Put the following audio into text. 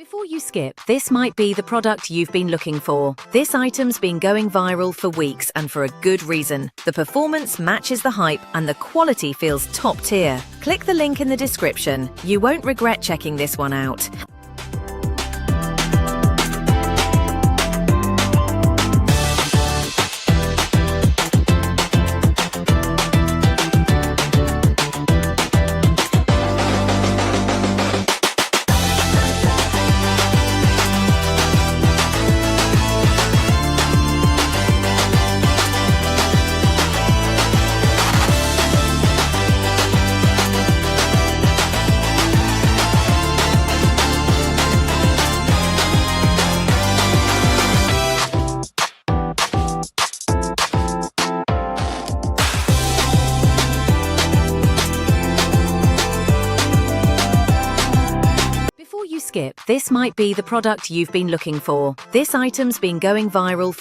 Before you skip, this might be the product you've been looking for. This item's been going viral for weeks and for a good reason. The performance matches the hype and the quality feels top tier. Click the link in the description. You won't regret checking this one out. Before you skip, this might be the product you've been looking for. This item's been going viral for